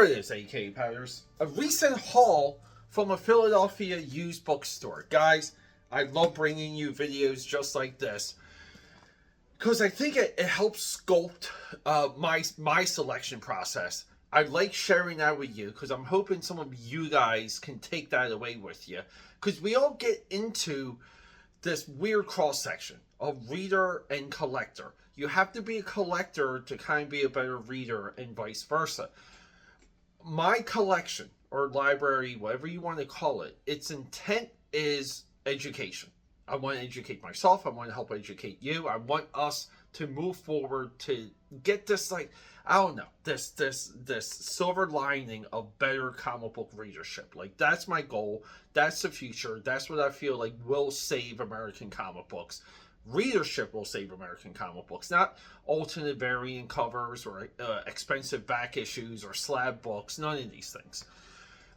There it is, AKAPADs. A recent haul from a Philadelphia used bookstore. Guys, I love bringing you videos just like this because I think it helps sculpt my selection process. I like sharing that with you because I'm hoping some of you guys can take that away with you, because we all get into this weird cross section of reader and collector. You have to be a collector to kind of be a better reader, and vice versa. My collection or library, whatever you want to call it, its intent is education. I want to educate myself. I want to help educate you. I want us to move forward to get this, like, I don't know, this silver lining of better comic book readership. Like, that's my goal. That's the future. That's what I feel like will save American comic books. Readership will save American comic books, not alternate variant covers or expensive back issues or slab books. None of these things.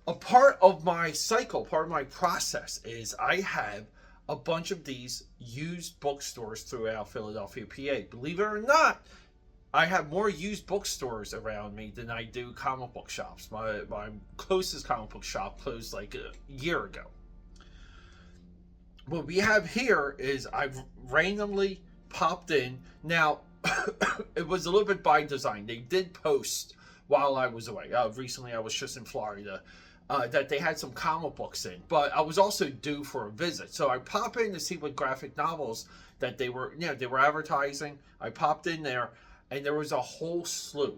A part of my cycle, part of my process is I have a bunch of these used bookstores throughout Philadelphia, PA. Believe it or not, I have more used bookstores around me than I do comic book shops. My closest comic book shop closed like a year ago. What we have here is I've randomly popped in. Now, it was a little bit by design. They did post while I was away. Recently, I was just in Florida. That they had some comic books in, but I was also due for a visit. So I pop in to see what graphic novels that they were advertising. I popped in there, and there was a whole slew.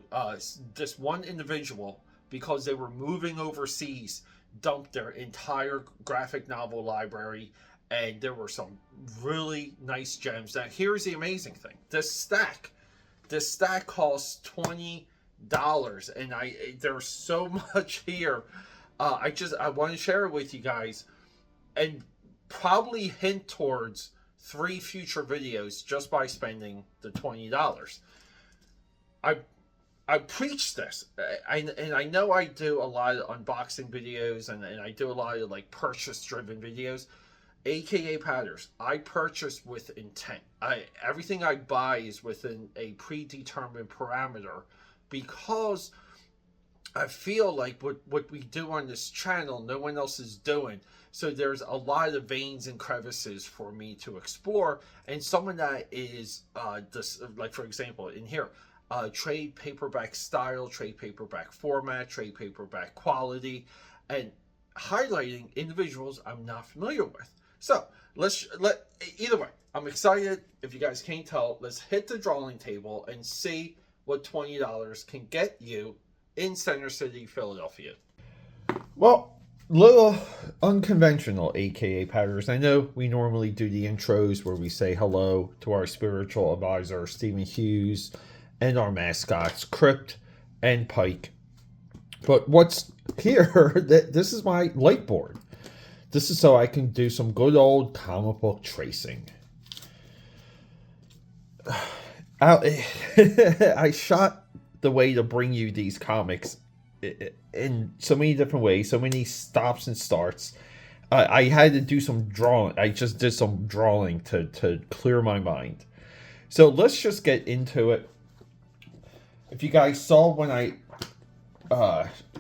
This one individual, because they were moving overseas, dumped their entire graphic novel library, and there were some really nice gems. Now, here's the amazing thing: this stack costs $20, and there's so much here. I want to share it with you guys, and probably hint towards 3 future videos just by spending the $20. I preach this, and I know I do a lot of unboxing videos, and I do a lot of like purchase-driven videos. AKAPADs, I purchase with intent. Everything I buy is within a predetermined parameter, because I feel like what we do on this channel, no one else is doing. So there's a lot of veins and crevices for me to explore. And some of that is, like for example, in here, trade paperback style, trade paperback format, trade paperback quality, and highlighting individuals I'm not familiar with. So either way, I'm excited. If you guys can't tell, let's hit the drawing table and see what $20 can get you in Center City, Philadelphia. Well, little unconventional, AKAPADs. I know we normally do the intros where we say hello to our spiritual advisor, Stephen Hughes, and our mascots, Crypt and Pike. But what's here, this is my light board. This is so I can do some good old comic book tracing. I shot the way to bring you these comics in so many different ways, so many stops and starts. I had to do some drawing. I just did some drawing to clear my mind. So let's just get into it. If you guys saw when I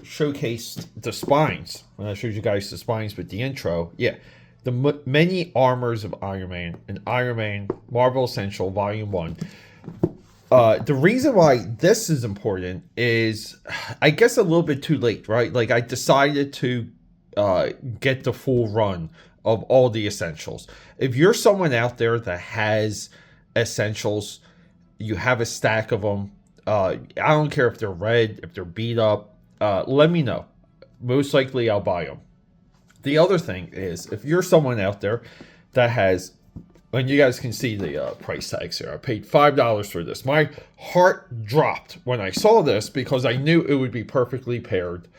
showcased the spines, when I showed you guys the spines with the intro, yeah, the many armors of Iron Man and Iron Man Marvel Essential Volume 1. The reason why this is important is, I guess, a little bit too late, right? Like, I decided to get the full run of all the essentials. If you're someone out there that has essentials, you have a stack of them, I don't care if they're red, if they're beat up, let me know. Most likely I'll buy them. The other thing is, if you're someone out there that has, and you guys can see the price tags here. I paid $5 for this. My heart dropped when I saw this because I knew it would be perfectly paired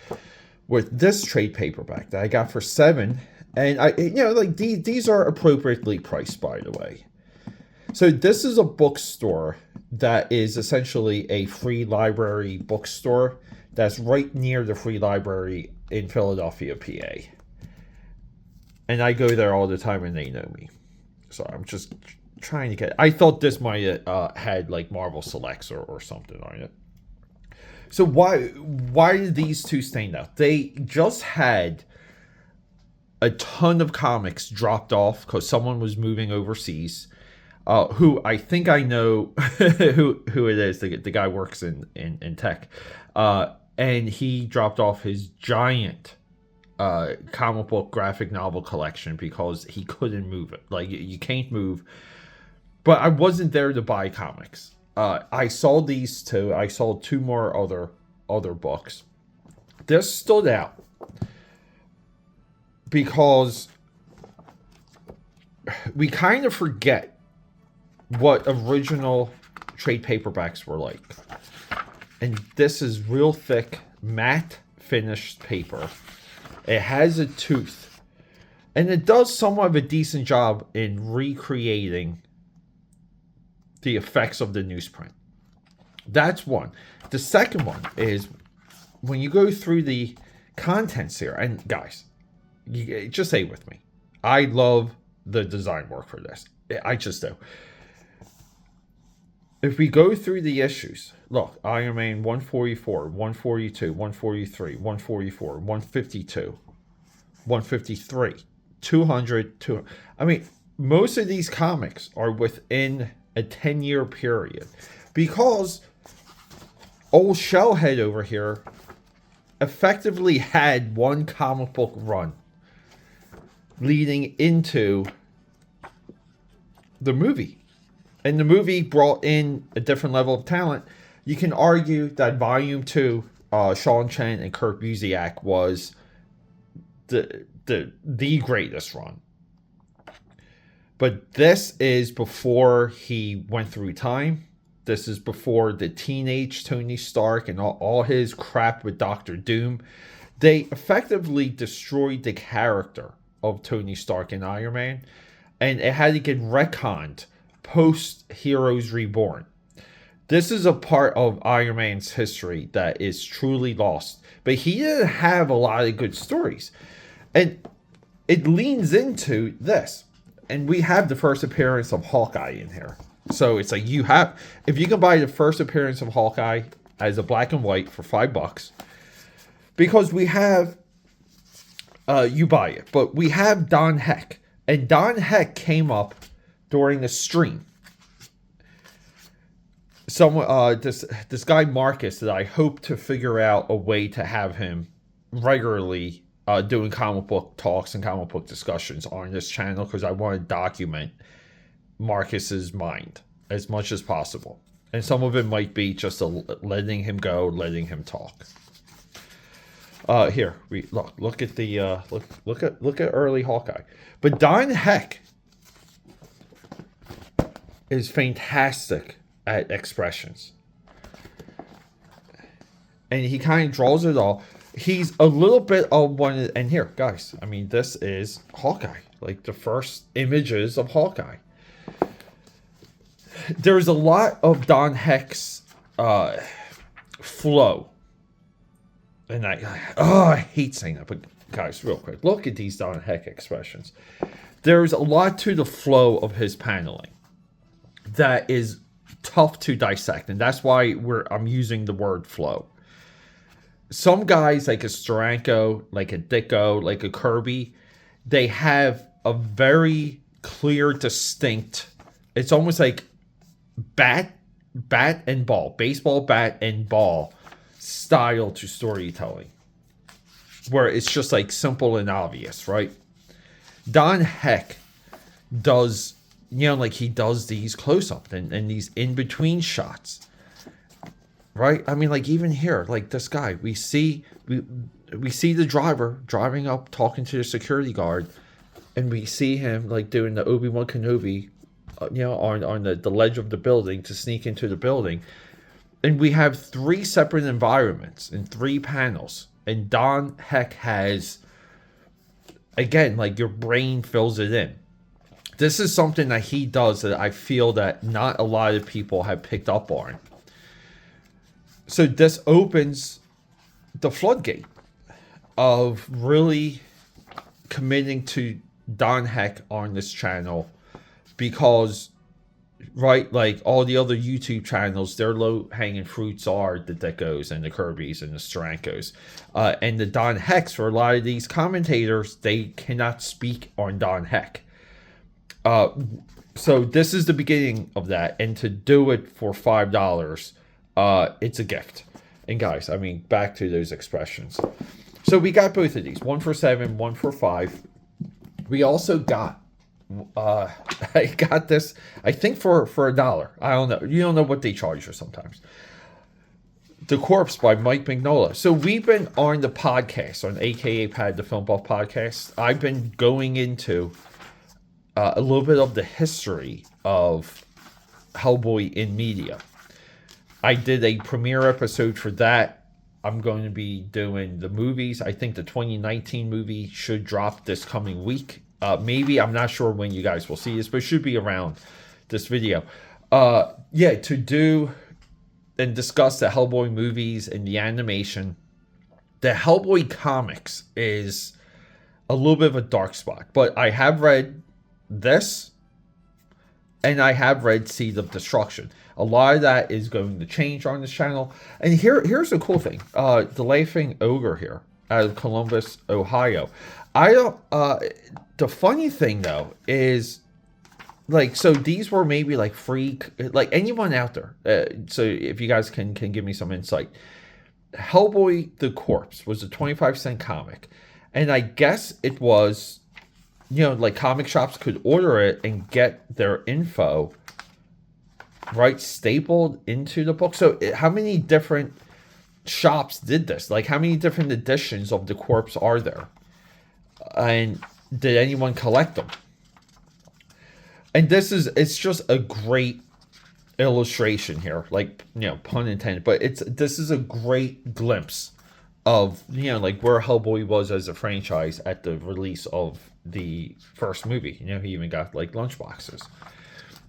with this trade paperback that I got for $7. And these are appropriately priced, by the way. So this is a bookstore that is essentially a free library bookstore that's right near the free library in Philadelphia, PA. And I go there all the time, and they know me. So I'm just trying to get... I thought this might have had like Marvel Selects or something on it. So why did these two stand out? They just had a ton of comics dropped off because someone was moving overseas. Who I think I know who it is. The guy works in tech, and he dropped off his giant comic book graphic novel collection because he couldn't move it. Like, you can't move. But I wasn't there to buy comics. I saw these two. I saw two more other books. This stood out because we kind of forget what original trade paperbacks were like. And this is real thick, matte finished paper. It has a tooth. And it does somewhat of a decent job in recreating the effects of the newsprint. That's one. The second one is when you go through the contents here, and guys, you just stay with me. I love the design work for this. I just do. If we go through the issues, look, Iron Man 144, 142, 143, 144, 152, 153, 200, 200. I mean, most of these comics are within a 10-year period because old Shellhead over here effectively had one comic book run leading into the movie. And the movie brought in a different level of talent. You can argue that Volume 2, Sean Chen and Kurt Busiek was the greatest run. But this is before he went through time. This is before the teenage Tony Stark and all his crap with Doctor Doom. They effectively destroyed the character of Tony Stark and Iron Man. And it had to get retconned post Heroes Reborn. This is a part of Iron Man's history that is truly lost. But he didn't have a lot of good stories. And it leans into this. And we have the first appearance of Hawkeye in here. So it's like if you can buy the first appearance of Hawkeye as a black and white for $5, because we have, you buy it. But we have Don Heck. And Don Heck came up during the stream. This guy Marcus, that I hope to figure out a way to have him regularly doing comic book talks and comic book discussions on this channel, because I want to document Marcus's mind as much as possible. And some of it might be just letting him go, letting him talk. Here we look at the look at early Hawkeye. But Don Heck is fantastic at expressions. And he kind of draws it all. He's a little bit of one, and here, guys, I mean, this is Hawkeye. Like, the first images of Hawkeye. There's a lot of Don Heck's flow. And I hate saying that, but guys, real quick, look at these Don Heck expressions. There's a lot to the flow of his paneling that is tough to dissect, and that's why I'm using the word flow. Some guys like a Steranko, like a Ditko, like a Kirby, they have a very clear, distinct, it's almost like bat and ball, baseball bat and ball style to storytelling, where it's just like simple and obvious, right? Don Heck does, like he does these close-up and these in-between shots, right? I mean, like, even here, like this guy, we see the driver driving up, talking to the security guard, and we see him like doing the Obi-Wan Kenobi, on the ledge of the building to sneak into the building. And we have 3 separate environments and 3 panels. And Don Heck has, again, like, your brain fills it in. This is something that he does that I feel that not a lot of people have picked up on. So this opens the floodgate of really committing to Don Heck on this channel, because right? Like all the other YouTube channels, their low-hanging fruits are the Dickos and the Kirbys and the Strankos. And the Don Hecks, for a lot of these commentators, they cannot speak on Don Heck. So this is the beginning of that. And to do it for $5, it's a gift. And guys, I mean, back to those expressions. So we got both of these, one for $7, one for $5. We also got, I got this, I think for $1. I don't know. You don't know what they charge you sometimes. The Corpse by Mike Mignola. So we've been on the podcast, on AKAPAD, the Film Buff podcast. I've been going into a little bit of the history of Hellboy in media. I did a premiere episode for that. I'm going to be doing the movies. I think the 2019 movie should drop this coming week. Maybe, I'm not sure when you guys will see this, but it should be around this video. To do and discuss the Hellboy movies and the animation. The Hellboy comics is a little bit of a dark spot, but I have read this and I have read Seed of Destruction. A lot of that is going to change on this channel. And here's the cool thing. The Laughing Ogre here out of Columbus, Ohio. I don't, the funny thing though is, like, so these were maybe like free, like anyone out there. So if you guys can give me some insight. Hellboy the Corpse was a 25-cent comic. And I guess it was, you know, like comic shops could order it and get their info, right, stapled into the book. So how many different shops did this? Like, how many different editions of the Corpse are there? And did anyone collect them? And it's just a great illustration here, like, you know, pun intended, but this is a great glimpse of, you know, like where Hellboy was as a franchise at the release of the first movie. You know, he even got like lunchboxes.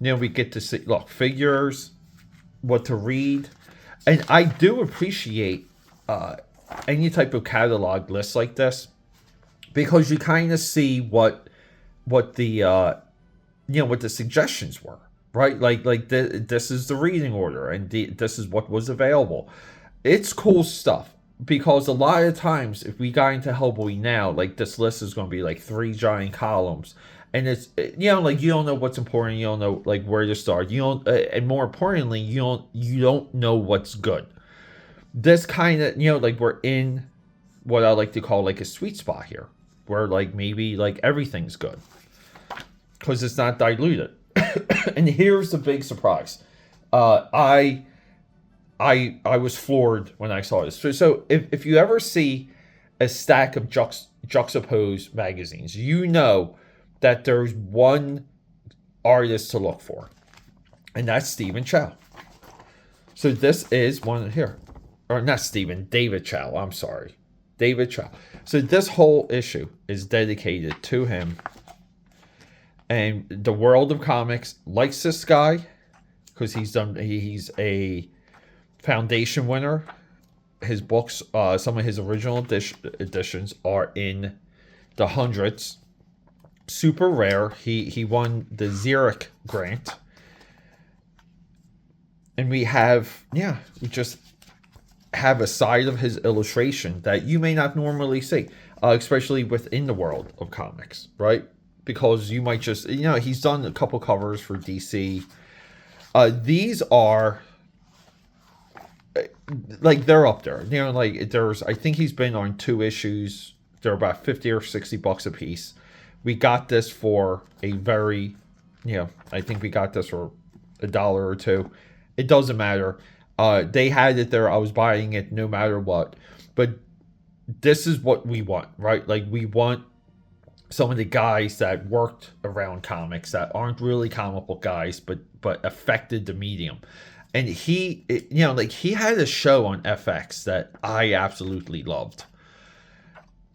You know, we get to see, look, figures, what to read. And I do appreciate any type of catalog list like this, because you kind of see what the you know, what the suggestions were, right? Like this is the reading order, and this is what was available. It's cool stuff, because a lot of times if we got into Hellboy now, like this list is going to be like 3 giant columns, and it's, you know, like you don't know what's important, you don't know like where to start, you don't, and more importantly, you don't know what's good. This kind of, you know, like we're in what I like to call like a sweet spot here, where like maybe like everything's good, because it's not diluted. And here's the big surprise. I was floored when I saw this. So if you ever see a stack of juxtaposed magazines, you know that there's one artist to look for, and that's Stephen Chow. So this is one here, or not Stephen, David Chow. I'm sorry, David Chow. So this whole issue is dedicated to him. And the world of comics likes this guy because he's a foundation winner. His books, some of his original editions are in the hundreds. Super rare. He won the Xeric grant. And we just have a side of his illustration that you may not normally see, especially within the world of comics, right? Because you might just, you know, he's done a couple covers for DC. These are, like, they're up there. You know, like, I think he's been on 2 issues. They're about $50 or $60 a piece. We got this for a very, you know, I think we got this for $1 or $2. It doesn't matter. They had it there. I was buying it no matter what. But this is what we want, right? Like, we want some of the guys that worked around comics that aren't really comic book guys, but affected the medium. And he, you know, like he had a show on FX that I absolutely loved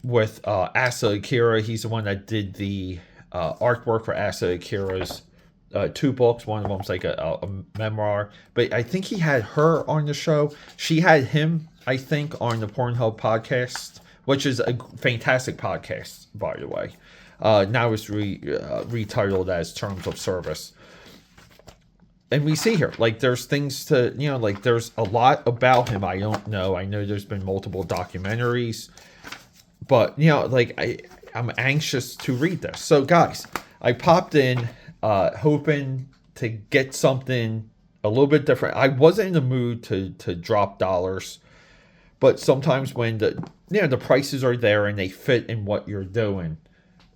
with Asa Akira. He's the one that did the artwork for Asa Akira's 2 books. One of them's like a memoir, but I think he had her on the show. She had him, I think, on the Pornhub podcast, which is a fantastic podcast, by the way. Now it's retitled as Terms of Service. and we see here, like, there's things to, you know, like, there's a lot about him I don't know. I know there's been multiple documentaries, but, you know, like, I'm anxious to read this. So, guys, I popped in hoping to get something a little bit different. I wasn't in the mood to drop dollars, but sometimes when the prices are there and they fit in what you're doing,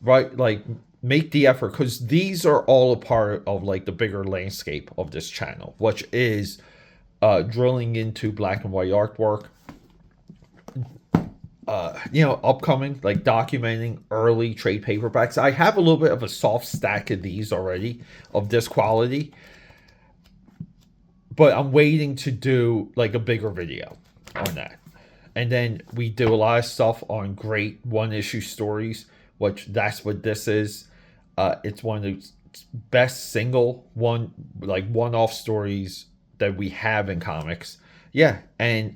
right? Like, make the effort, because these are all a part of, like, the bigger landscape of this channel, which is drilling into black and white artwork, you know, upcoming, like, documenting early trade paperbacks. I have a little bit of a soft stack of these already, of this quality, but I'm waiting to do, like, a bigger video on that. And then we do a lot of stuff on great one-issue stories, which that's what this is. It's one of the best one-off stories that we have in comics. Yeah, and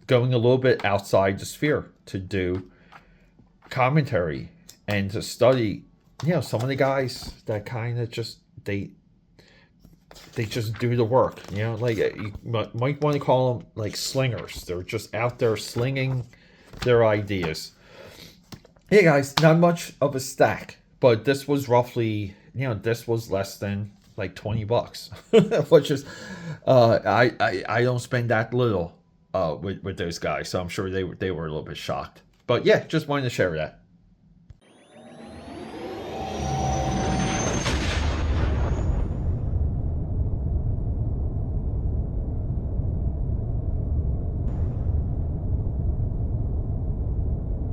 going a little bit outside the sphere to do commentary and to study, you know, some of the guys that kind of just they just do the work, you know, like, you might want to call them, like, slingers. They're just out there slinging their ideas. Hey guys, not much of a stack, but this was roughly, you know, this was less than like $20, which is, I don't spend that little with those guys, so I'm sure they were a little bit shocked. But yeah, just wanted to share that.